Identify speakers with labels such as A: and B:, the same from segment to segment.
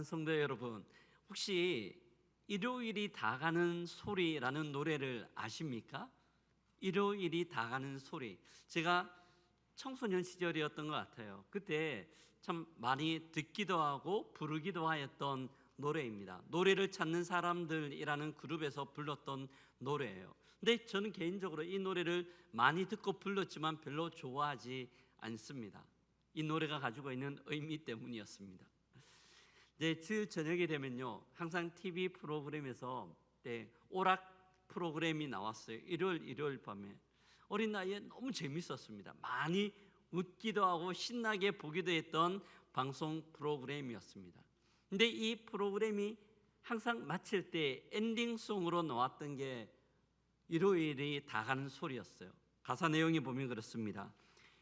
A: 사랑하는 성도 여러분, 혹시 일요일이 다 가는 소리라는 노래를 아십니까? 일요일이 다 가는 소리. 제가 청소년 시절이었던 것 같아요. 그때 참 많이 듣기도 하고 부르기도 하였던 노래입니다. 노래를 찾는 사람들이라는 그룹에서 불렀던 노래예요. 근데 저는 개인적으로 이 노래를 많이 듣고 불렀지만 별로 좋아하지 않습니다. 이 노래가 가지고 있는 의미 때문이었습니다. 이제 주일 저녁이 되면요, 항상 TV 프로그램에서 오락 프로그램이 나왔어요. 일요일 밤에. 어린 나이에 너무 재밌었습니다. 많이 웃기도 하고 신나게 보기도 했던 방송 프로그램이었습니다. 근데 이 프로그램이 항상 마칠 때 엔딩송으로 나왔던 게 일요일이 다 가는 소리였어요. 가사 내용이 보면 그렇습니다.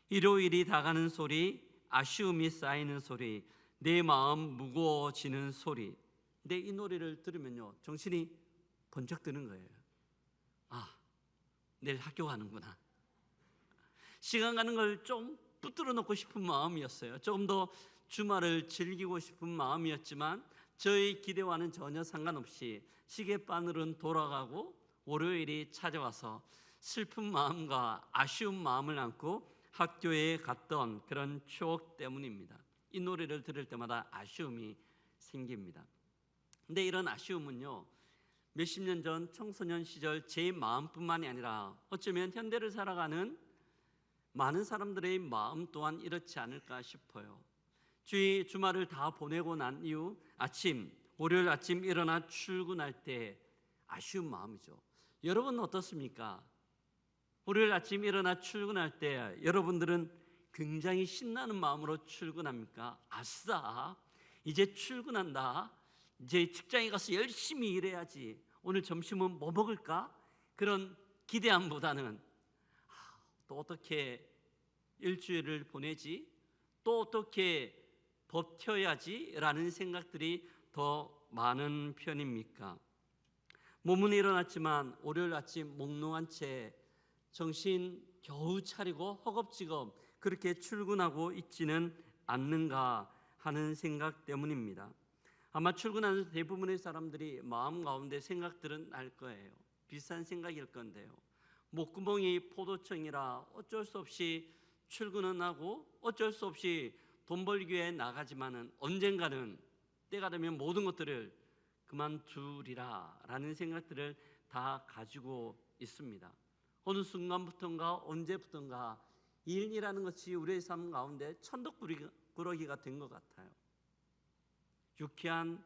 A: 일요일이 다 가는 소리, 아쉬움이 쌓이는 소리, 내 마음 무거워지는 소리. 근데 이 노래를 들으면요, 정신이 번쩍 드는 거예요. 아, 내일 학교 가는구나. 시간 가는 걸 좀 붙들어 놓고 싶은 마음이었어요. 조금 더 주말을 즐기고 싶은 마음이었지만 저의 기대와는 전혀 상관없이 시계바늘은 돌아가고 월요일이 찾아와서 슬픈 마음과 아쉬운 마음을 안고 학교에 갔던 그런 추억 때문입니다. 이 노래를 들을 때마다 아쉬움이 생깁니다. 근데 이런 아쉬움은요, 몇십 년 전 청소년 시절 제 마음뿐만이 아니라 어쩌면 현대를 살아가는 많은 사람들의 마음 또한 이렇지 않을까 싶어요. 주말을 다 보내고 난 이후 월요일 아침 일어나 출근할 때 아쉬운 마음이죠. 여러분은 어떻습니까? 월요일 아침 일어나 출근할 때 여러분들은 굉장히 신나는 마음으로 출근합니까? 아싸, 이제 출근한다. 이제 직장에 가서 열심히 일해야지. 오늘 점심은 뭐 먹을까? 그런 기대함보다는 또 어떻게 일주일을 보내지? 또 어떻게 버텨야지? 라는 생각들이 더 많은 편입니까? 몸은 일어났지만 월요일 아침 몽롱한 채 정신 겨우 차리고 허겁지겁 그렇게 출근하고 있지는 않는가 하는 생각 때문입니다. 아마 출근하는 대부분의 사람들이 마음 가운데 생각들은 날 거예요. 비슷한 생각일 건데요. 목구멍이 포도청이라 어쩔 수 없이 출근은 하고 어쩔 수 없이 돈 벌기 위해 나가지만은 언젠가는 때가 되면 모든 것들을 그만두리라 라는 생각들을 다 가지고 있습니다. 어느 순간부터인가 언제부턴가 일이라는 것이 우리의 삶 가운데 천덕꾸러기가 된 것 같아요. 유쾌한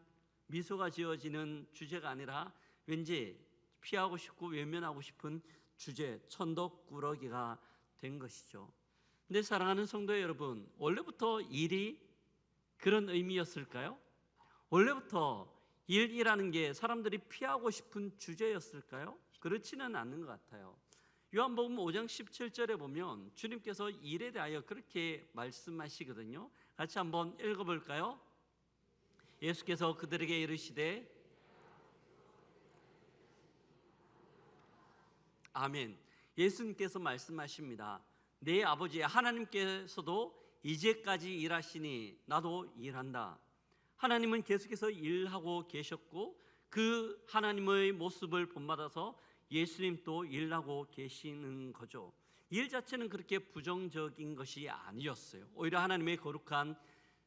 A: 미소가 지어지는 주제가 아니라 왠지 피하고 싶고 외면하고 싶은 주제, 천덕꾸러기가 된 것이죠. 근데 사랑하는 성도 여러분, 원래부터 일이 그런 의미였을까요? 원래부터 일이라는 게 사람들이 피하고 싶은 주제였을까요? 그렇지는 않는 것 같아요. 요한복음 5장 17절에 보면 주님께서 일에 대하여 그렇게 말씀하시거든요. 같이 한번 읽어볼까요? 예수께서 그들에게 이르시되 아멘. 예수님께서 말씀하십니다. 내 아버지 하나님께서도 이제까지 일하시니 나도 일한다. 하나님은 계속해서 일하고 계셨고 그 하나님의 모습을 본받아서 예수님도 일하고 계시는 거죠. 일 자체는 그렇게 부정적인 것이 아니었어요. 오히려 하나님의 거룩한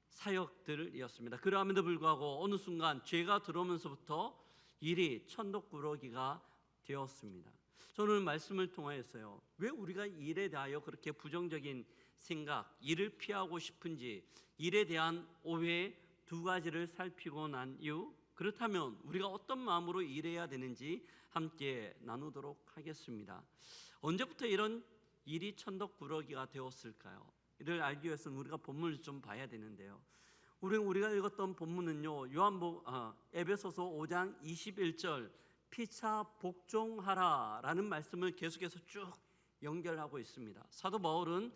A: 사역들이었습니다. 그럼에도 불구하고 어느 순간 죄가 들어오면서부터 일이 천덕꾸러기가 되었습니다. 저는 말씀을 통하여서요, 왜 우리가 일에 대하여 그렇게 부정적인 생각, 일을 피하고 싶은지, 일에 대한 오해 두 가지를 살피고 난 이후 그렇다면 우리가 어떤 마음으로 일해야 되는지 함께 나누도록 하겠습니다. 언제부터 이런 일이 천덕꾸러기가 되었을까요? 이를 알기 위해서는 우리가 본문을 좀 봐야 되는데요. 우리가 읽었던 본문은요, 에베소서 5장 21절 피차 복종하라 라는 말씀을 계속해서 쭉 연결하고 있습니다. 사도 바울은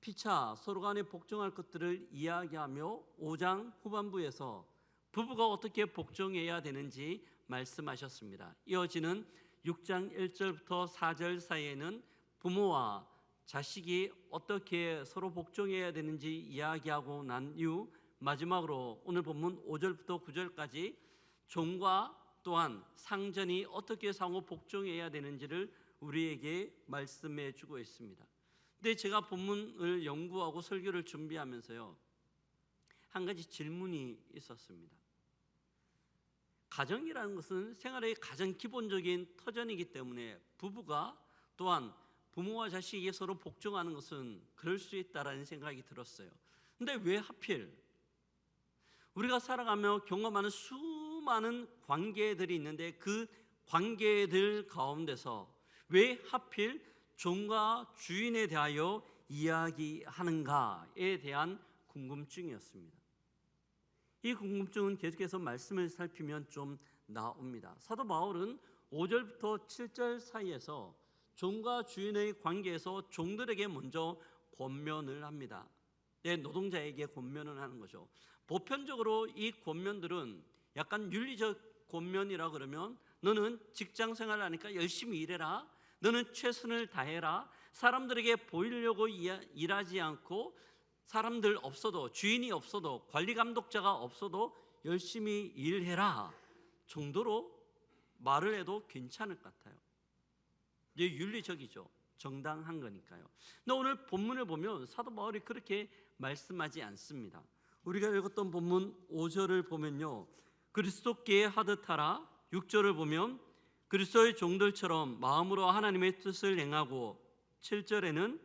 A: 피차 서로 간에 복종할 것들을 이야기하며 5장 후반부에서 부부가 어떻게 복종해야 되는지 말씀하셨습니다. 이어지는 6장 1절부터 4절 사이에는 부모와 자식이 어떻게 서로 복종해야 되는지 이야기하고 난 이후 마지막으로 오늘 본문 5절부터 9절까지 종과 또한 상전이 어떻게 상호 복종해야 되는지를 우리에게 말씀해 주고 있습니다. 근데 제가 본문을 연구하고 설교를 준비하면서요, 한 가지 질문이 있었습니다. 가정이라는 것은 생활의 가장 기본적인 터전이기 때문에 부부가 또한 부모와 자식이 서로 복종하는 것은 그럴 수 있다라는 생각이 들었어요. 근데 왜 하필 우리가 살아가며 경험하는 수많은 관계들이 있는데 그 관계들 가운데서 왜 하필 종과 주인에 대하여 이야기하는가에 대한 궁금증이었습니다. 이 궁금증은 계속해서 말씀을 살피면 좀 나옵니다. 사도 바울은 5절부터 7절 사이에서 종과 주인의 관계에서 종들에게 먼저 권면을 합니다. 노동자에게 권면을 하는 거죠. 보편적으로 이 권면들은 약간 윤리적 권면이라 그러면 너는 직장 생활을 하니까 열심히 일해라, 너는 최선을 다해라, 사람들에게 보이려고 일하지 않고 사람들 없어도, 주인이 없어도, 관리 감독자가 없어도 열심히 일해라 정도로 말을 해도 괜찮을 것 같아요. 이게 윤리적이죠. 정당한 거니까요. 근데 오늘 본문을 보면 사도 바울이 그렇게 말씀하지 않습니다. 우리가 읽었던 본문 5절을 보면요, 그리스도께 하듯 하라. 6절을 보면 그리스도의 종들처럼 마음으로 하나님의 뜻을 행하고, 7절에는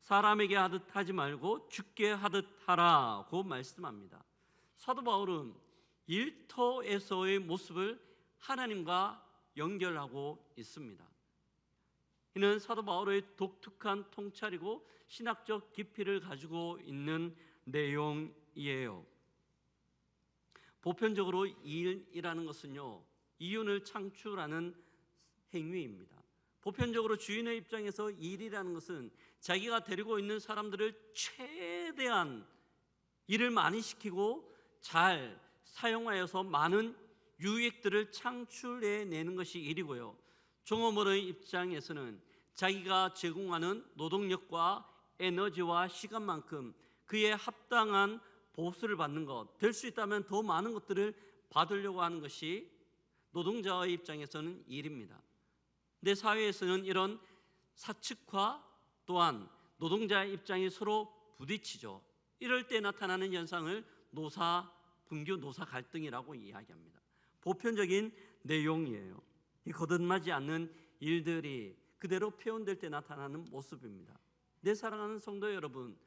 A: 사람에게 하듯 하지 말고 주께 하듯 하라고 말씀합니다. 사도 바울은 일터에서의 모습을 하나님과 연결하고 있습니다. 이는 사도 바울의 독특한 통찰이고 신학적 깊이를 가지고 있는 내용이에요. 보편적으로 일이라는 것은요, 이윤을 창출하는 행위입니다. 보편적으로 주인의 입장에서 일이라는 것은 자기가 데리고 있는 사람들을 최대한 일을 많이 시키고 잘 사용하여서 많은 유익들을 창출해내는 것이 일이고요, 종업원의 입장에서는 자기가 제공하는 노동력과 에너지와 시간만큼 그에 합당한 보수를 받는 것, 될 수 있다면 더 많은 것들을 받으려고 하는 것이 노동자의 입장에서는 일입니다. 내 사회에서는 이런 사측과 또한 노동자의 입장이 서로 부딪히죠. 이럴 때 나타나는 현상을 분규 노사 갈등이라고 이야기합니다. 보편적인 내용이에요. 이 거듭나지 않는 일들이 그대로 표현될 때 나타나는 모습입니다. 내 사랑하는 성도 여러분,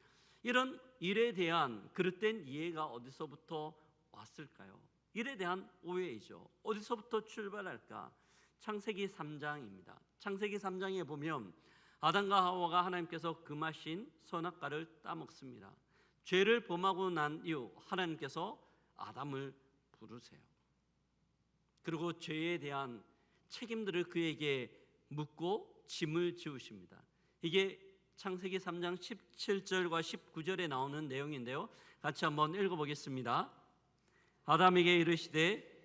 A: 이런 일에 대한 그릇된 이해가 어디서부터 왔을까요? 일에 대한 오해이죠. 어디서부터 출발할까? 창세기 3장입니다. 창세기 3장에 보면 아담과 하와가 하나님께서 금하신 선악과를 따먹습니다. 죄를 범하고 난 이후 하나님께서 아담을 부르세요. 그리고 죄에 대한 책임들을 그에게 묻고 짐을 지우십니다. 이게 창세기 3장 17절과 19절에 나오는 내용인데요, 같이 한번 읽어보겠습니다. 아담에게 이르시되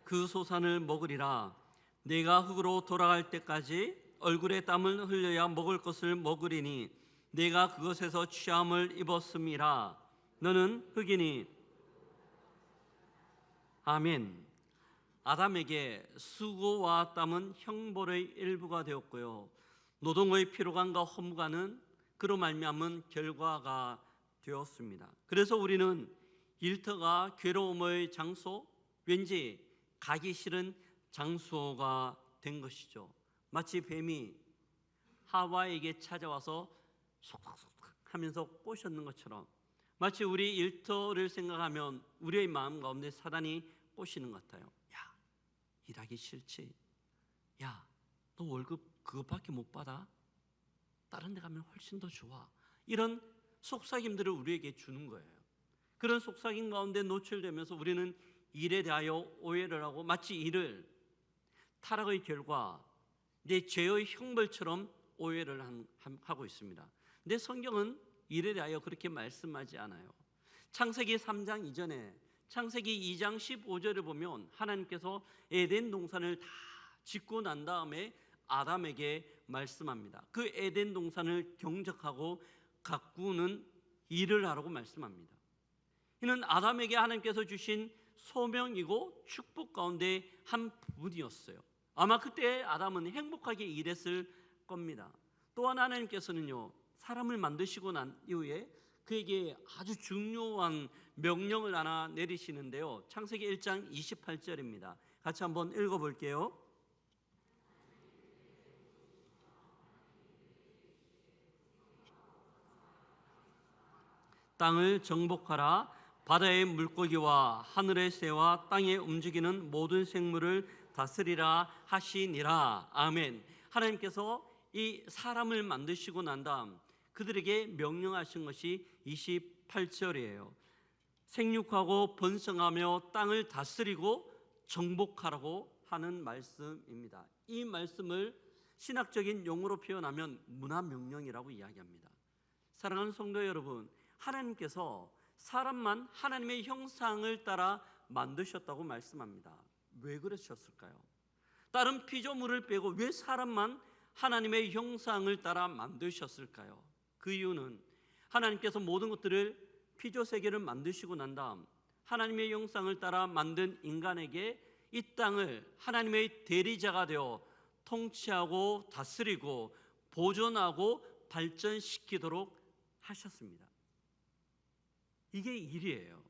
A: 그 소산을 먹으리라. 내가 흙으로 돌아갈 때까지 얼굴에 땀을 흘려야 먹을 것을 먹으리니 내가 그것에서 취함을 입었음이라. 너는 흙이니. 아멘. 아담에게 수고와 땀은 형벌의 일부가 되었고요, 노동의 피로감과 허무감은 그로 말미암은 결과가 되었습니다. 그래서 우리는 일터가 괴로움의 장소, 왠지 가기 싫은 장소가 된 것이죠. 마치 뱀이 하와에게 찾아와서 속삭속 하면서 꼬셨는 것처럼, 마치 우리 일터를 생각하면 우리의 마음 가운데 사단이 꼬시는 것 같아요. 야, 일하기 싫지? 야, 너 월급 그것밖에 못 받아? 다른 데 가면 훨씬 더 좋아. 이런 속삭임들을 우리에게 주는 거예요. 그런 속삭임 가운데 노출되면서 우리는 일에 대하여 오해를 하고 마치 일을 타락의 결과, 내 죄의 형벌처럼 오해를 하고 있습니다. 근데 성경은 일에 대하여 그렇게 말씀하지 않아요. 창세기 3장 이전에 창세기 2장 15절을 보면 하나님께서 에덴 동산을 다 짓고 난 다음에 아담에게 말씀합니다. 그 에덴 동산을 경작하고 가꾸는 일을 하라고 말씀합니다. 이는 아담에게 하나님께서 주신 소명이고 축복 가운데 한 부분이었어요. 아마 그때 아담은 행복하게 일했을 겁니다. 또한 하나님께서는요, 사람을 만드시고 난 이후에 그에게 아주 중요한 명령을 하나 내리시는데요. 창세기 1장 28절입니다. 같이 한번 읽어볼게요. 땅을 정복하라. 바다의 물고기와 하늘의 새와 땅에 움직이는 모든 생물을 다스리라 하시니라. 아멘. 하나님께서 이 사람을 만드시고 난 다음 그들에게 명령하신 것이 28절이에요. 생육하고 번성하며 땅을 다스리고 정복하라고 하는 말씀입니다. 이 말씀을 신학적인 용어로 표현하면 문화명령이라고 이야기합니다. 사랑하는 성도 여러분, 하나님께서 사람만 하나님의 형상을 따라 만드셨다고 말씀합니다. 왜 그러셨을까요? 다른 피조물을 빼고 왜 사람만 하나님의 형상을 따라 만드셨을까요? 그 이유는 하나님께서 모든 것들을 피조세계를 만드시고 난 다음 하나님의 형상을 따라 만든 인간에게 이 땅을 하나님의 대리자가 되어 통치하고 다스리고 보존하고 발전시키도록 하셨습니다. 이게 일이에요.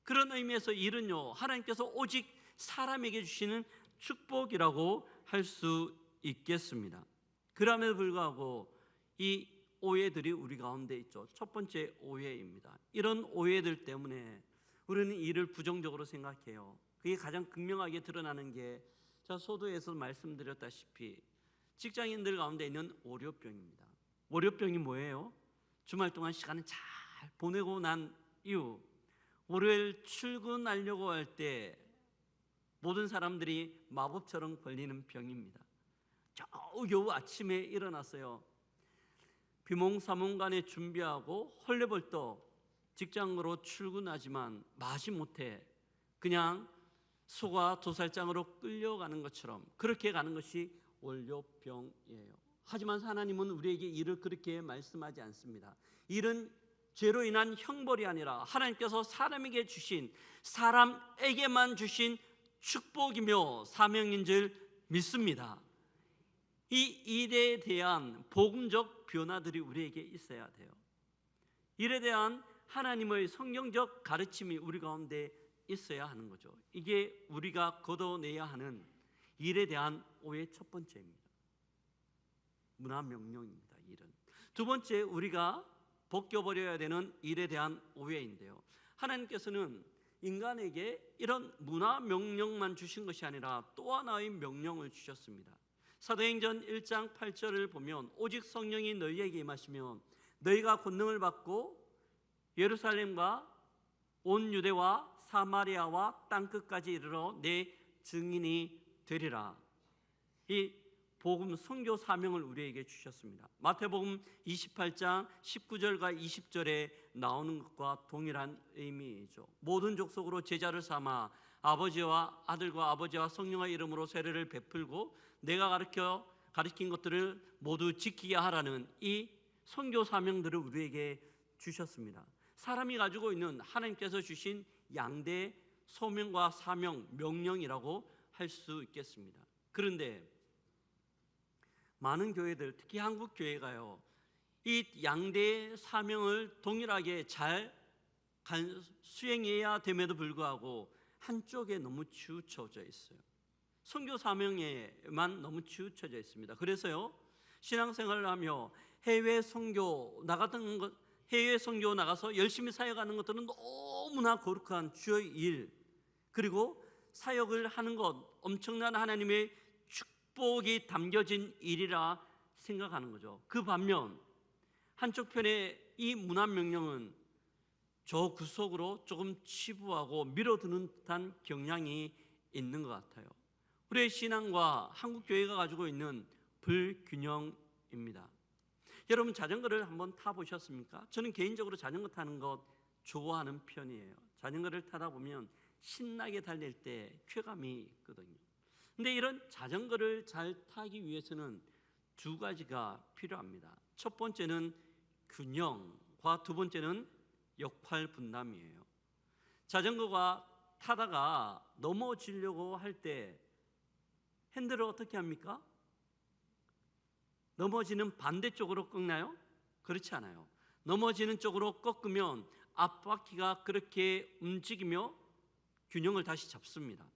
A: 그런 의미에서 일은요, 하나님께서 오직 사람에게 주시는 축복이라고 할 수 있겠습니다. 그럼에도 불구하고 이 오해들이 우리 가운데 있죠. 첫 번째 오해입니다. 이런 오해들 때문에 우리는 일을 부정적으로 생각해요. 그게 가장 극명하게 드러나는 게 제가 소도에서 말씀드렸다시피 직장인들 가운데 있는 월요병입니다. 월요병이 뭐예요? 주말 동안 시간을 잘 보내고 난 이후 월요일 출근하려고 할 때 모든 사람들이 마법처럼 걸리는 병입니다. 겨우 아침에 일어났어요. 비몽사몽간에 준비하고 헐레벌떡 직장으로 출근하지만 마지 못해 그냥 소가 도살장으로 끌려가는 것처럼 그렇게 가는 것이 월요병이에요. 하지만 하나님은 우리에게 일을 그렇게 말씀하지 않습니다. 일은 죄로 인한 형벌이 아니라 하나님께서 사람에게 주신, 사람에게만 주신 축복이며 사명인 줄 믿습니다. 이 일에 대한 복음적 변화들이 우리에게 있어야 돼요. 일에 대한 하나님의 성경적 가르침이 우리 가운데 있어야 하는 거죠. 이게 우리가 걷어내야 하는 일에 대한 오해의 첫 번째입니다. 문화명령입니다. 일은. 두 번째, 우리가 벗겨버려야 되는 일에 대한 오해인데요, 하나님께서는 인간에게 이런 문화명령만 주신 것이 아니라 또 하나의 명령을 주셨습니다. 사도행전 1장 8절을 보면 오직 성령이 너희에게 임하시면 너희가 권능을 받고 예루살렘과 온 유대와 사마리아와 땅끝까지 이르러 내 증인이 되리라. 이 복음 선교 사명을 우리에게 주셨습니다. 마태복음 28장 19절과 20절에 나오는 것과 동일한 의미이죠. 모든 족속으로 제자를 삼아 아버지와 아들과 아버지와 성령의 이름으로 세례를 베풀고 내가 가르친 것들을 모두 지키게 하라는 이 선교 사명들을 우리에게 주셨습니다. 사람이 가지고 있는 하나님께서 주신 양대 소명과 사명, 명령이라고 할 수 있겠습니다. 그런데 많은 교회들, 특히 한국 교회가요, 이 양대 사명을 동일하게 잘 수행해야 됨에도 불구하고 한쪽에 너무 치우쳐져 있어요. 선교 사명에만 너무 치우쳐져 있습니다. 그래서요, 신앙생활을 하며 해외 선교 나가서 열심히 사역하는 것들은 너무나 거룩한 주의 일, 그리고 사역을 하는 것, 엄청난 하나님의 축복이 담겨진 일이라 생각하는 거죠. 그 반면 한쪽 편의 이 문화명령은 저 구석으로 조금 치부하고 밀어두는 듯한 경향이 있는 것 같아요. 우리의 신앙과 한국교회가 가지고 있는 불균형입니다. 여러분, 자전거를 한번 타보셨습니까? 저는 개인적으로 자전거 타는 것 좋아하는 편이에요. 자전거를 타다 보면 신나게 달릴 때 쾌감이 있거든요. 근데 이런 자전거를 잘 타기 위해서는 두 가지가 필요합니다. 첫 번째는 균형과 두 번째는 역할 분담이에요. 자전거가 타다가 넘어지려고 할 때 핸들을 어떻게 합니까? 넘어지는 반대쪽으로 꺾나요? 그렇지 않아요. 넘어지는 쪽으로 꺾으면 앞바퀴가 그렇게 움직이며 균형을 다시 잡습니다.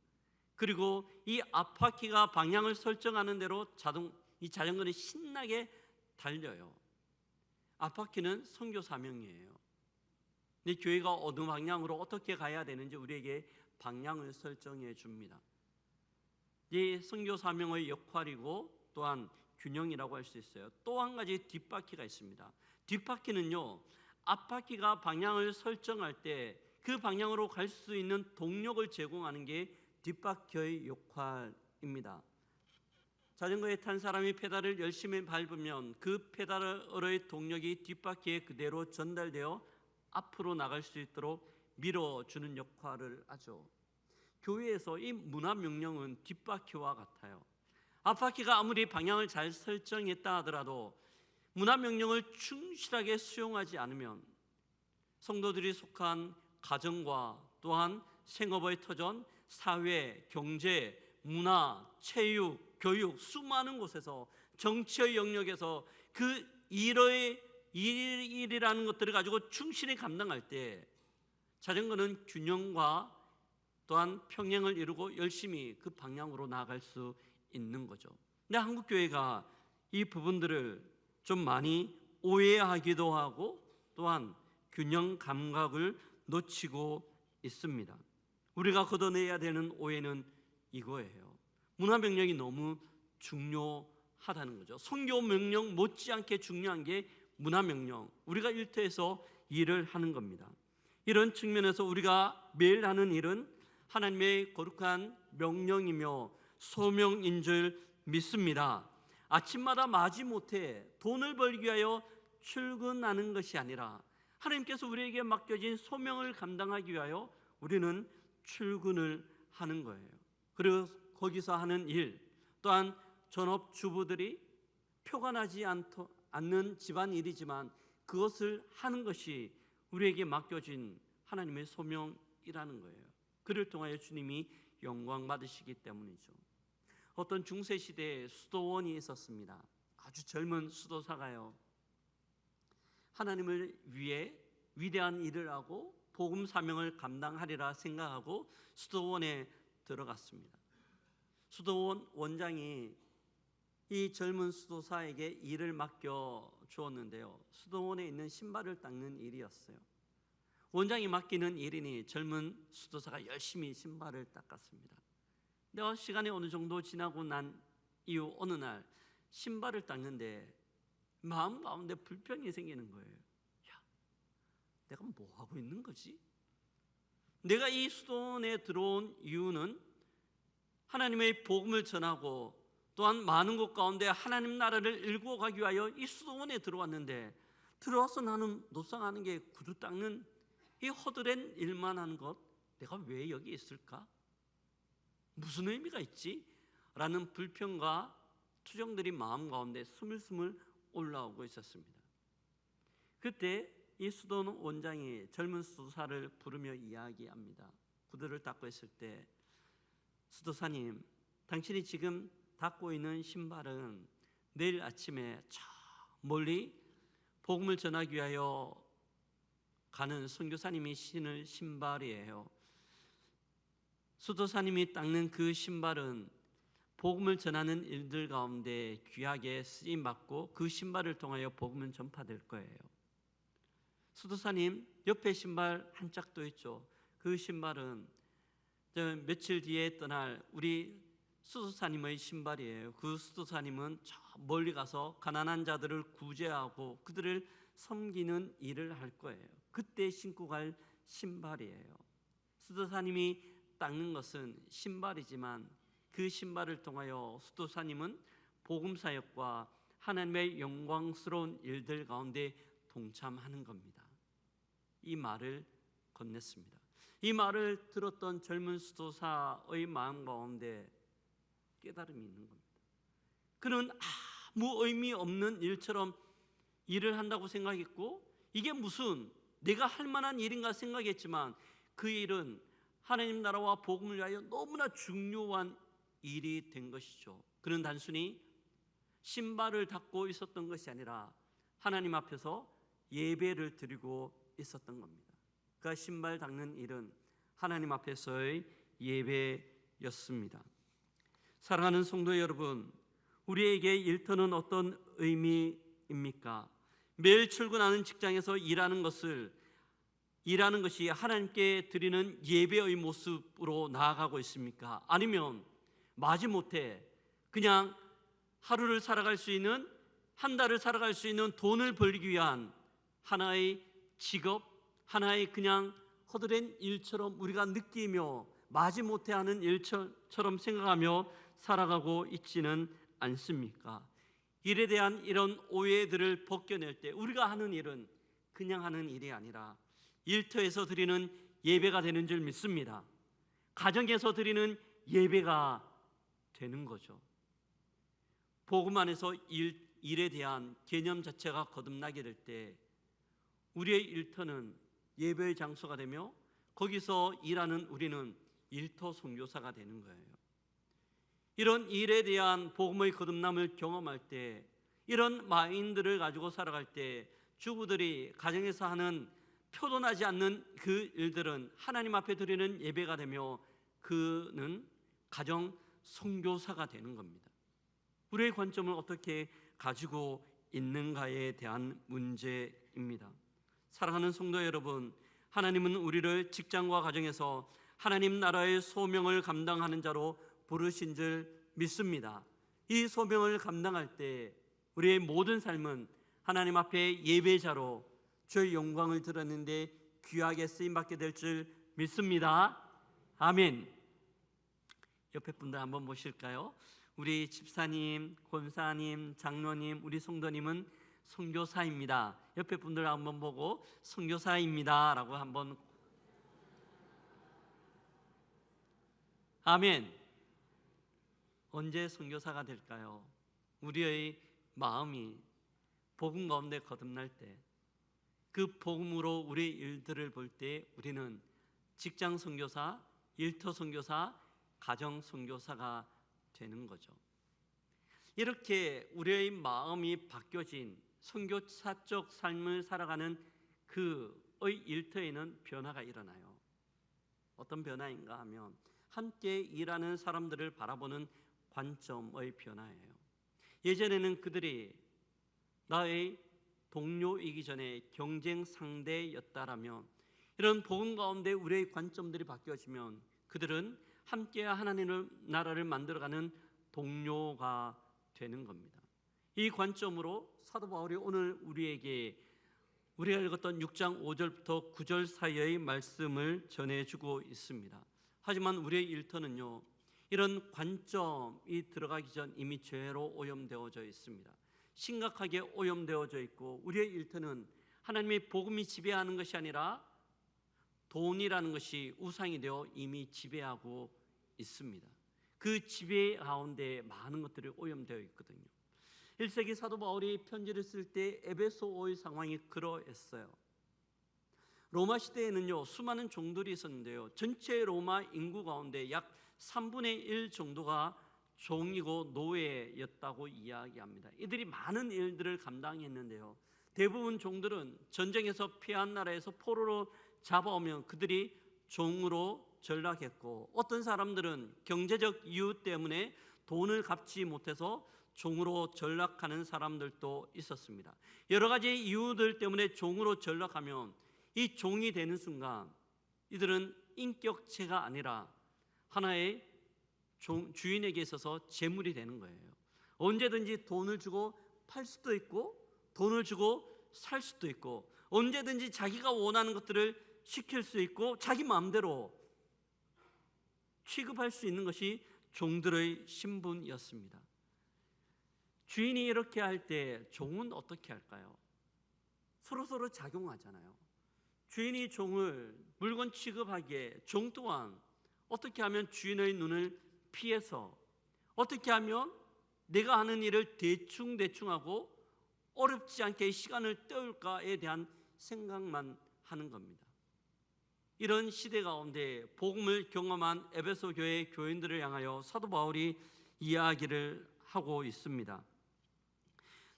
A: 그리고 이 앞바퀴가 방향을 설정하는 대로 이 자전거는 신나게 달려요. 앞바퀴는 선교 사명이에요. 이 교회가 어느 방향으로 어떻게 가야 되는지 우리에게 방향을 설정해 줍니다. 이 선교 사명의 역할이고 또한 균형이라고 할 수 있어요. 또 한 가지 뒷바퀴가 있습니다. 뒷바퀴는요, 앞바퀴가 방향을 설정할 때 그 방향으로 갈 수 있는 동력을 제공하는 게 뒷바퀴의 역할입니다. 자전거에 탄 사람이 페달을 열심히 밟으면 그 페달의 동력이 뒷바퀴에 그대로 전달되어 앞으로 나갈 수 있도록 밀어주는 역할을 하죠. 교회에서 이 문화 명령은 뒷바퀴와 같아요. 앞바퀴가 아무리 방향을 잘 설정했다 하더라도 문화 명령을 충실하게 수용하지 않으면 성도들이 속한 가정과 또한 생업의 터전, 사회, 경제, 문화, 체육, 교육 수많은 곳에서 정치의 영역에서 그 일이라는 것들을 가지고 충실히 감당할 때 자전거는 균형과 또한 평행을 이루고 열심히 그 방향으로 나아갈 수 있는 거죠. 근데 한국 교회가 이 부분들을 좀 많이 오해하기도 하고 또한 균형 감각을 놓치고 있습니다. 우리가 걷어내야 되는 오해는 이거예요. 문화 명령이 너무 중요하다는 거죠. 선교 명령 못지않게 중요한 게 문화 명령. 우리가 일터에서 일을 하는 겁니다. 이런 측면에서 우리가 매일 하는 일은 하나님의 거룩한 명령이며 소명인 줄 믿습니다. 아침마다 마지못해 돈을 벌기 위하여 출근하는 것이 아니라 하나님께서 우리에게 맡겨진 소명을 감당하기 위하여 우리는 출근을 하는 거예요. 그리고 거기서 하는 일 또한 전업주부들이 표가 나지 않는 집안일이지만 그것을 하는 것이 우리에게 맡겨진 하나님의 소명이라는 거예요. 그를 통하여 주님이 영광 받으시기 때문이죠. 어떤 중세시대에 수도원이 있었습니다. 아주 젊은 수도사가요, 하나님을 위해 위대한 일을 하고 복음 사명을 감당하리라 생각하고 수도원에 들어갔습니다. 수도원 원장이 이 젊은 수도사에게 일을 맡겨 주었는데요, 수도원에 있는 신발을 닦는 일이었어요. 원장이 맡기는 일이니 젊은 수도사가 열심히 신발을 닦았습니다. 근데 시간이 어느 정도 지나고 난 이후 어느 날 신발을 닦는데 마음 가운데 불평이 생기는 거예요. 야, 내가 뭐 하고 있는 거지? 내가 이 수도원에 들어온 이유는 하나님의 복음을 전하고 또한 많은 곳 가운데 하나님 나라를 일구어 가기 위하여 이 수도원에 들어왔는데, 들어와서 나는 노상하는 게 구두 닦는 이 허드렛 일만 하는 것, 내가 왜 여기 있을까? 무슨 의미가 있지? 라는 불평과 투정들이 마음 가운데 스물스물 올라오고 있었습니다. 그때 이 수도원 원장이 젊은 수도사를 부르며 이야기합니다. 구두를 닦고 있을 때, 수도사님, 당신이 지금 닦고 있는 신발은 내일 아침에 저 멀리 복음을 전하기 위하여 가는 선교사님이 신을 신발이에요. 수도사님이 닦는 그 신발은 복음을 전하는 일들 가운데 귀하게 쓰임 받고 그 신발을 통하여 복음은 전파될 거예요. 수도사님, 옆에 신발 한 짝도 있죠. 그 신발은 며칠 뒤에 떠날 우리 수도사님의 신발이에요. 그 수도사님은 저 멀리 가서 가난한 자들을 구제하고 그들을 섬기는 일을 할 거예요. 그때 신고 갈 신발이에요. 수도사님이 닦는 것은 신발이지만 그 신발을 통하여 수도사님은 복음 사역과 하나님의 영광스러운 일들 가운데 동참하는 겁니다. 이 말을 건넸습니다. 이 말을 들었던 젊은 수도사의 마음 가운데 깨달음이 있는 겁니다. 그는 아무 의미 없는 일처럼 일을 한다고 생각했고, 이게 무슨 내가 할 만한 일인가 생각했지만 그 일은 하나님 나라와 복음을 위하여 너무나 중요한 일이 된 것이죠. 그는 단순히 신발을 닦고 있었던 것이 아니라 하나님 앞에서 예배를 드리고 있었던 겁니다. 그 신발 닦는 일은 하나님 앞에서의 예배였습니다. 사랑하는 성도 여러분, 우리에게 일터는 어떤 의미입니까? 매일 출근하는 직장에서 일하는 것이 하나님께 드리는 예배의 모습으로 나아가고 있습니까? 아니면 마지못해 그냥 하루를 살아갈 수 있는, 한 달을 살아갈 수 있는 돈을 벌기 위한 하나의 직업, 하나의 그냥 허드렛 일처럼 우리가 느끼며 마지못해 하는 일처럼 생각하며 살아가고 있지는 않습니까? 일에 대한 이런 오해들을 벗겨낼 때 우리가 하는 일은 그냥 하는 일이 아니라 일터에서 드리는 예배가 되는 줄 믿습니다. 가정에서 드리는 예배가 되는 거죠. 복음 안에서 일에 대한 개념 자체가 거듭나게 될 때 우리의 일터는 예배의 장소가 되며 거기서 일하는 우리는 일터 선교사가 되는 거예요. 이런 일에 대한 복음의 거듭남을 경험할 때, 이런 마인드를 가지고 살아갈 때 주부들이 가정에서 하는 표현하지 않는 그 일들은 하나님 앞에 드리는 예배가 되며 그는 가정 선교사가 되는 겁니다. 우리의 관점을 어떻게 가지고 있는가에 대한 문제입니다. 사랑하는 성도 여러분, 하나님은 우리를 직장과 가정에서 하나님 나라의 소명을 감당하는 자로 부르신 줄 믿습니다. 이 소명을 감당할 때 우리의 모든 삶은 하나님 앞에 예배자로 주의 영광을 드렸는데 귀하게 쓰임받게 될 줄 믿습니다. 아멘. 옆에 분들 한번 보실까요? 우리 집사님, 권사님, 장로님, 우리 성도님은 선교사입니다. 옆에 분들 한번 보고 선교사입니다 라고 한번. 아멘. 언제 선교사가 될까요? 우리의 마음이 복음 가운데 거듭날 때, 그 복음으로 우리의 일들을 볼 때 우리는 직장 선교사, 일터 선교사, 가정 선교사가 되는 거죠. 이렇게 우리의 마음이 바뀌어진 선교사적 삶을 살아가는 그의 일터에는 변화가 일어나요. 어떤 변화인가 하면 함께 일하는 사람들을 바라보는 관점의 변화예요. 예전에는 그들이 나의 동료이기 전에 경쟁 상대였다라면, 이런 복음 가운데 우리의 관점들이 바뀌어지면 그들은 함께 하나님의 나라를 만들어가는 동료가 되는 겁니다. 이 관점으로 사도 바울이 오늘 우리가 읽었던 6장 5절부터 9절 사이의 말씀을 전해주고 있습니다. 하지만 우리의 일터는요, 이런 관점이 들어가기 전 이미 죄로 오염되어져 있습니다. 심각하게 오염되어져 있고, 우리의 일터는 하나님의 복음이 지배하는 것이 아니라 돈이라는 것이 우상이 되어 이미 지배하고 있습니다. 그 지배 가운데 많은 것들이 오염되어 있거든요. 1세기 사도 바울이 편지를 쓸 때 에베소의 상황이 그러했어요. 로마 시대에는요, 수많은 종들이 있었는데요, 전체 로마 인구 가운데 약 3분의 1 정도가 종이고 노예였다고 이야기합니다. 이들이 많은 일들을 감당했는데요, 대부분 종들은 전쟁에서 피한 나라에서 포로로 잡아오면 그들이 종으로 전락했고, 어떤 사람들은 경제적 이유 때문에 돈을 갚지 못해서 종으로 전락하는 사람들도 있었습니다. 여러 가지 이유들 때문에 종으로 전락하면 이 종이 되는 순간 이들은 인격체가 아니라 하나의 주인에게 있어서 재물이 되는 거예요. 언제든지 돈을 주고 팔 수도 있고 돈을 주고 살 수도 있고, 언제든지 자기가 원하는 것들을 시킬 수 있고 자기 마음대로 취급할 수 있는 것이 종들의 신분이었습니다. 주인이 이렇게 할 때 종은 어떻게 할까요? 서로 작용하잖아요. 주인이 종을 물건 취급하기에 종 또한 어떻게 하면 주인의 눈을 피해서 어떻게 하면 내가 하는 일을 대충 하고 어렵지 않게 시간을 때울까에 대한 생각만 하는 겁니다. 이런 시대 가운데 복음을 경험한 에베소 교회 교인들을 향하여 사도 바울이 이야기를 하고 있습니다.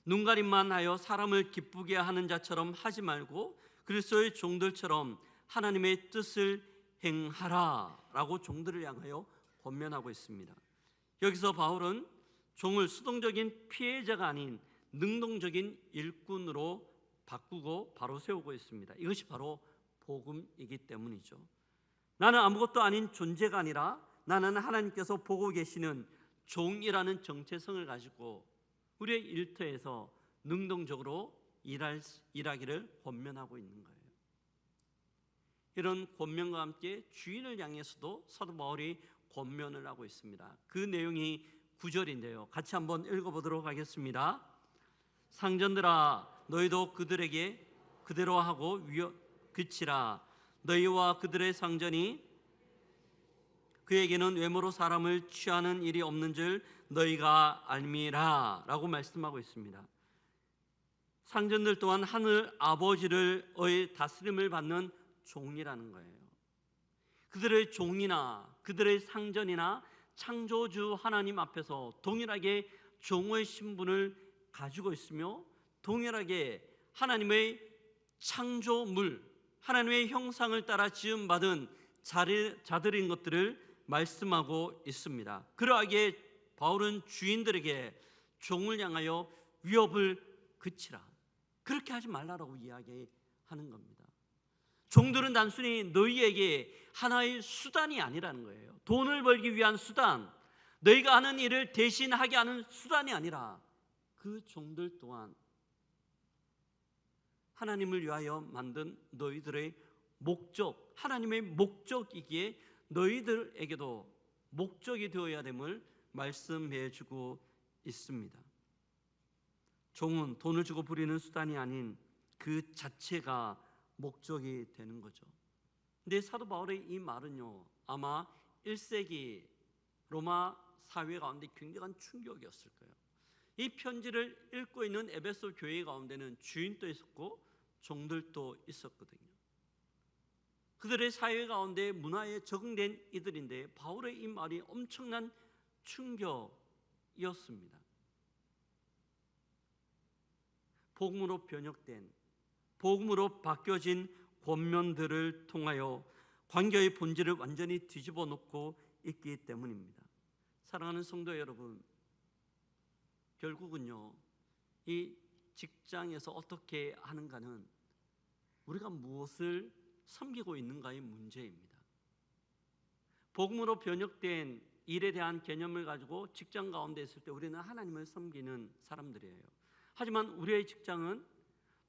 A: 눈가림만 하여 사람을 기쁘게 하는 자처럼 하지 말고 그리스도의 종들처럼 하나님의 뜻을 행하라 라고 종들을 향하여 권면하고 있습니다. 여기서 바울은 종을 수동적인 피해자가 아닌 능동적인 일꾼으로 바꾸고 바로 세우고 있습니다. 이것이 바로 복음이기 때문이죠. 나는 아무것도 아닌 존재가 아니라 나는 하나님께서 보고 계시는 종이라는 정체성을 가지고 우리의 일터에서 능동적으로 일하기를 권면하고 있는 거예요. 이런 권면과 함께 주인을 향해서도 사도 바울이 권면을 하고 있습니다. 그 내용이 9절인데요. 같이 한번 읽어보도록 하겠습니다. 상전들아 너희도 그들에게 그대로 하고 그치라. 너희와 그들의 상전이 그에게는 외모로 사람을 취하는 일이 없는 줄 너희가 알미라 라고 말씀하고 있습니다. 상전들 또한 하늘 아버지의 다스림을 받는 종이라는 거예요. 그들의 종이나 그들의 상전이나 창조주 하나님 앞에서 동일하게 종의 신분을 가지고 있으며 동일하게 하나님의 창조물, 하나님의 형상을 따라 지음받은 자들인 것들을 말씀하고 있습니다. 그러하기에 바울은 주인들에게 종을 향하여 위협을 그치라, 그렇게 하지 말라라고 이야기하는 겁니다. 종들은 단순히 너희에게 하나의 수단이 아니라는 거예요. 돈을 벌기 위한 수단, 너희가 하는 일을 대신하게 하는 수단이 아니라 그 종들 또한 하나님을 위하여 만든 너희들의 목적, 하나님의 목적이기에 너희들에게도 목적이 되어야 됨을 말씀해 주고 있습니다. 종은 돈을 주고 부리는 수단이 아닌 그 자체가 목적이 되는 거죠. 근데 사도 바울의 이 말은요, 아마 1세기 로마 사회 가운데 굉장한 충격이었을 거예요. 이 편지를 읽고 있는 에베소 교회 가운데는 주인도 있었고 종들도 있었거든요. 그들의 사회 가운데 문화에 적응된 이들인데 바울의 이 말이 엄청난 충격이었습니다. 복음으로 변혁된, 복음으로 바뀌어진 권면들을 통하여 관계의 본질을 완전히 뒤집어 놓고 있기 때문입니다. 사랑하는 성도 여러분, 결국은요, 이 직장에서 어떻게 하는가는 우리가 무엇을 섬기고 있는가의 문제입니다. 복음으로 변혁된 일에 대한 개념을 가지고 직장 가운데 있을 때 우리는 하나님을 섬기는 사람들이에요. 하지만 우리의 직장은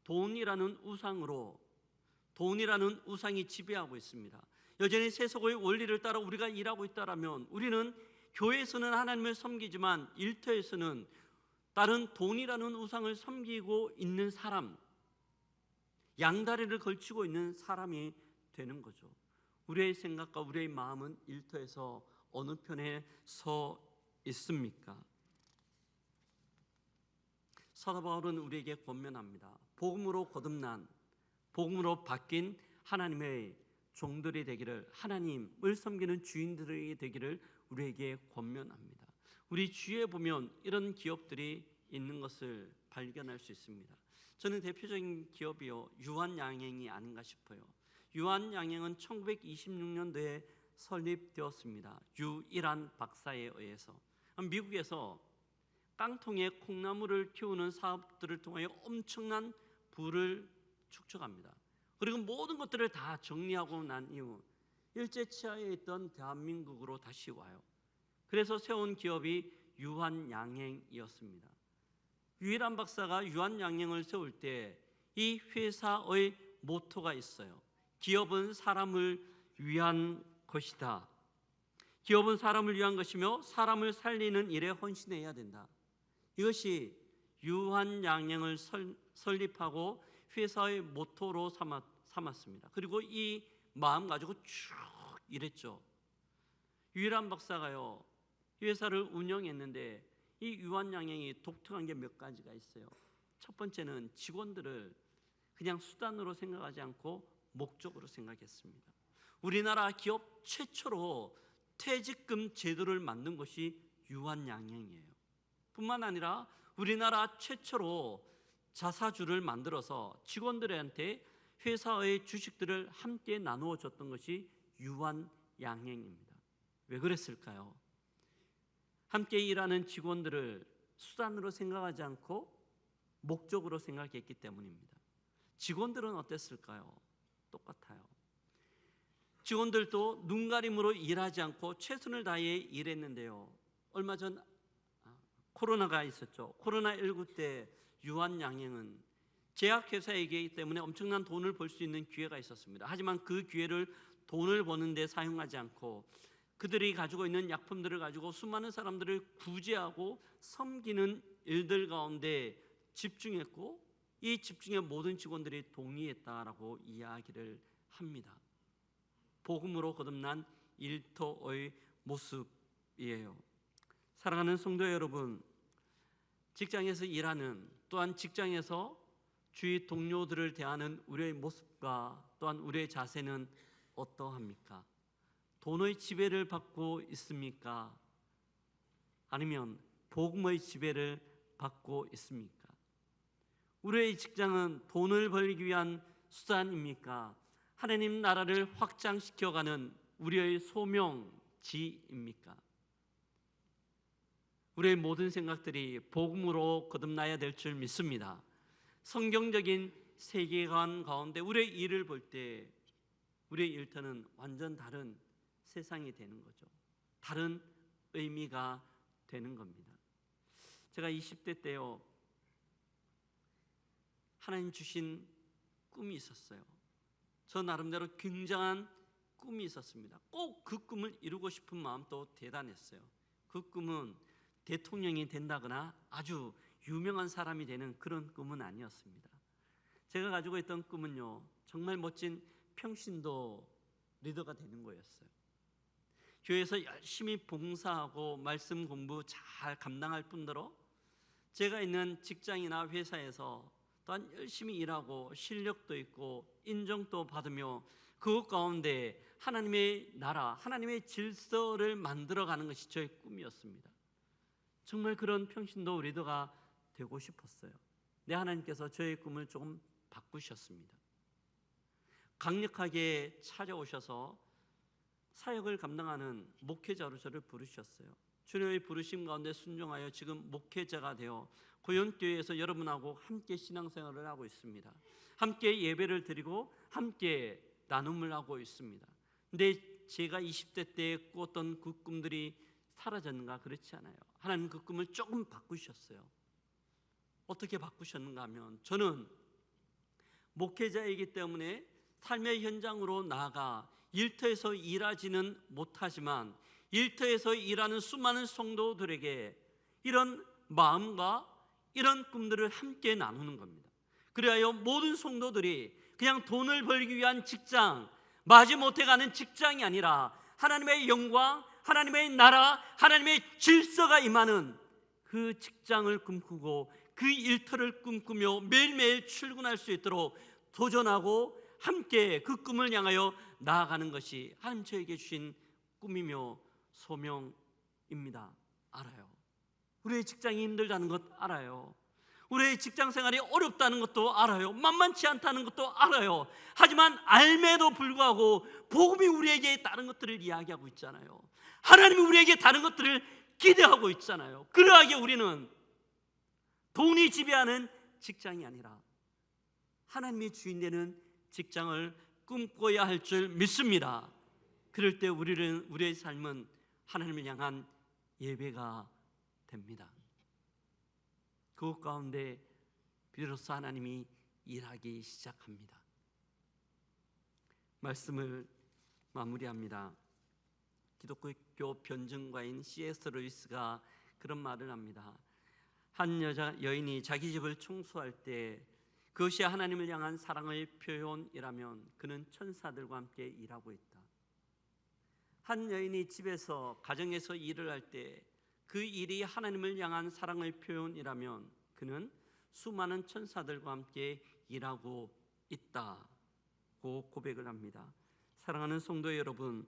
A: 돈이라는 우상이 지배하고 있습니다. 여전히 세속의 원리를 따라 우리가 일하고 있다면 우리는 교회에서는 하나님을 섬기지만 일터에서는 다른 돈이라는 우상을 섬기고 있는 사람, 양다리를 걸치고 있는 사람이 되는 거죠. 우리의 생각과 우리의 마음은 일터에서 어느 편에 서 있습니까? 사도 바울은 우리에게 권면합니다. 복음으로 거듭난, 복음으로 바뀐 하나님의 종들이 되기를, 하나님을 섬기는 주인들이 되기를 우리에게 권면합니다. 우리 주위에 보면 이런 기업들이 있는 것을 발견할 수 있습니다. 저는 대표적인 기업이요, 유한양행이 아닌가 싶어요. 유한양행은 1926년도에 설립되었습니다. 유일한 박사에 의해서. 미국에서 깡통에 콩나물을 키우는 사업들을 통하여 엄청난 부를 축적합니다. 그리고 모든 것들을 다 정리하고 난 이후 일제치하에 있던 대한민국으로 다시 와요. 그래서 세운 기업이 유한양행이었습니다. 유일한 박사가 유한양행을 세울 때 이 회사의 모토가 있어요. 기업은 사람을 위한 것이다. 기업은 사람을 위한 것이며 사람을 살리는 일에 헌신해야 된다. 이것이 유한양행을 설립하고 회사의 모토로 삼았습니다. 그리고 이 마음 가지고 쭉 일했죠. 유일한 박사가요, 이 회사를 운영했는데 이 유한양행이 독특한 게 몇 가지가 있어요. 첫 번째는 직원들을 그냥 수단으로 생각하지 않고 목적으로 생각했습니다. 우리나라 기업 최초로 퇴직금 제도를 만든 것이 유한양행이에요. 뿐만 아니라 우리나라 최초로 자사주를 만들어서 직원들한테 회사의 주식들을 함께 나누어 줬던 것이 유한양행입니다. 왜 그랬을까요? 함께 일하는 직원들을 수단으로 생각하지 않고 목적으로 생각했기 때문입니다. 직원들은 어땠을까요? 똑같아요. 직원들도 눈가림으로 일하지 않고 최선을 다해 일했는데요. 얼마 전 코로나가 있었죠. 코로나19 때 유한양행은 제약회사이기 때문에 엄청난 돈을 벌 수 있는 기회가 있었습니다. 하지만 그 기회를 돈을 버는 데 사용하지 않고 그들이 가지고 있는 약품들을 가지고 수많은 사람들을 구제하고 섬기는 일들 가운데 집중했고 이 집중에 모든 직원들이 동의했다라고 이야기를 합니다. 복음으로 거듭난 일터의 모습이에요. 사랑하는 성도 여러분, 직장에서 일하는 또한 직장에서 주위 동료들을 대하는 우리의 모습과 또한 우리의 자세는 어떠합니까? 돈의 지배를 받고 있습니까? 아니면 복음의 지배를 받고 있습니까? 우리의 직장은 돈을 벌기 위한 수단입니까? 하나님 나라를 확장시켜가는 우리의 소명지입니까? 우리의 모든 생각들이 복음으로 거듭나야 될 줄 믿습니다. 성경적인 세계관 가운데 우리의 일을 볼 때 우리의 일터는 완전 다른 세상이 되는 거죠. 다른 의미가 되는 겁니다. 제가 20대 때요, 하나님 주신 꿈이 있었어요. 저 나름대로 굉장한 꿈이 있었습니다. 꼭 그 꿈을 이루고 싶은 마음도 대단했어요. 그 꿈은 대통령이 된다거나 아주 유명한 사람이 되는 그런 꿈은 아니었습니다. 제가 가지고 있던 꿈은요, 정말 멋진 평신도 리더가 되는 거였어요. 교회에서 열심히 봉사하고 말씀 공부 잘 감당할 뿐더러 제가 있는 직장이나 회사에서 또한 열심히 일하고 실력도 있고 인정도 받으며 그것 가운데 하나님의 나라, 하나님의 질서를 만들어가는 것이 저의 꿈이었습니다. 정말 그런 평신도 리더가 되고 싶었어요. 네, 하나님께서 저의 꿈을 조금 바꾸셨습니다. 강력하게 찾아오셔서 사역을 감당하는 목회자로 저를 부르셨어요. 주님의 부르심 가운데 순종하여 지금 목회자가 되어 고연교회에서 여러분하고 함께 신앙생활을 하고 있습니다. 함께 예배를 드리고 함께 나눔을 하고 있습니다. 근데 제가 20대 때 꾸었던 그 꿈들이 사라졌는가? 그렇지 않아요. 하나님 그 꿈을 조금 바꾸셨어요. 어떻게 바꾸셨는가 하면, 저는 목회자이기 때문에 삶의 현장으로 나아가 일터에서 일하지는 못하지만 일터에서 일하는 수많은 성도들에게 이런 마음과 이런 꿈들을 함께 나누는 겁니다. 그리하여 모든 성도들이 그냥 돈을 벌기 위한 직장, 마지못해 가는 직장이 아니라 하나님의 영광, 하나님의 나라, 하나님의 질서가 임하는 그 직장을 꿈꾸고 그 일터를 꿈꾸며 매일매일 출근할 수 있도록 도전하고 함께 그 꿈을 향하여 나아가는 것이 하나님 저에게 주신 꿈이며 소명입니다. 알아요. 우리의 직장이 힘들다는 것 알아요. 우리의 직장 생활이 어렵다는 것도 알아요. 만만치 않다는 것도 알아요. 하지만 알매도 불구하고 복음이 우리에게 다른 것들을 이야기하고 있잖아요. 하나님이 우리에게 다른 것들을 기대하고 있잖아요. 그러하기에 우리는 돈이 지배하는 직장이 아니라 하나님의 주인 되는 직장을 꿈꿔야 할 줄 믿습니다. 그럴 때 우리의 삶은 하나님을 향한 예배가 됩니다. 그것 가운데 비로소 하나님이 일하기 시작합니다. 말씀을 마무리합니다. 기독교 변증가인 C.S. 루이스가 그런 말을 합니다. 한 여인이 자기 집을 청소할 때 그것이 하나님을 향한 사랑의 표현이라면 그는 천사들과 함께 일하고 있다. 한 여인이 집에서 가정에서 일을 할 때 그 일이 하나님을 향한 사랑의 표현이라면 그는 수많은 천사들과 함께 일하고 있다고 고백을 합니다. 사랑하는 성도 여러분,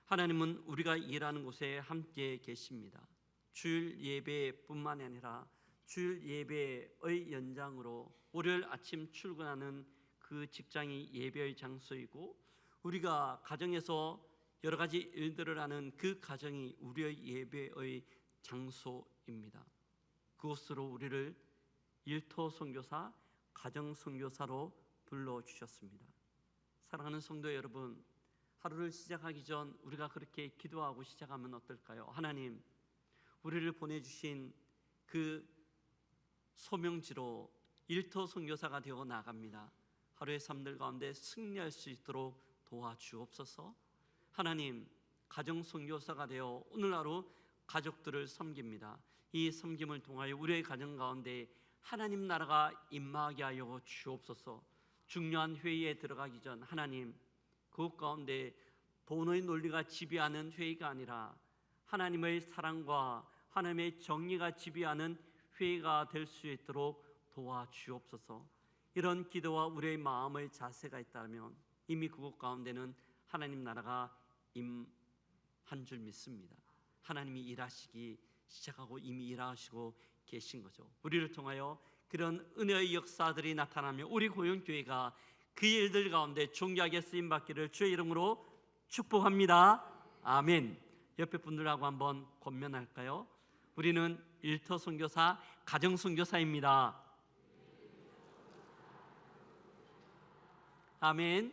A: 하나님은 우리가 일하는 곳에 함께 계십니다. 주일 예배뿐만 아니라 주일 예배의 연장으로 월요일 아침 출근하는 그 직장이 예배의 장소이고, 우리가 가정에서 여러 가지 일들을 하는 그 가정이 우리의 예배의 장소입니다. 그곳으로 우리를 일터 선교사, 가정 선교사로 불러주셨습니다. 사랑하는 성도 여러분, 하루를 시작하기 전 우리가 그렇게 기도하고 시작하면 어떨까요? 하나님, 우리를 보내주신 그 소명지로 일터 선교사가 되어 나갑니다. 하루의 삶들 가운데 승리할 수 있도록 도와주옵소서. 하나님, 가정 선교사가 되어 오늘 하루 가족들을 섬깁니다. 이 섬김을 통하여 우리의 가정 가운데 하나님 나라가 임하게 하여 주옵소서. 중요한 회의에 들어가기 전 하나님, 그것 가운데 돈의 논리가 지배하는 회의가 아니라 하나님의 사랑과 하나님의 정의가 지배하는 회의가 될 수 있도록 도와주옵소서. 이런 기도와 우리의 마음의 자세가 있다면 이미 그곳 가운데는 하나님 나라가 임한 줄 믿습니다. 하나님이 일하시기 시작하고 이미 일하시고 계신 거죠. 우리를 통하여 그런 은혜의 역사들이 나타나며 우리 고용교회가 그 일들 가운데 존귀하게 쓰임받기를 주의 이름으로 축복합니다. 아멘. 옆에 분들하고 한번 권면할까요? 우리는 일터 선교사, 가정 선교사입니다. 아멘.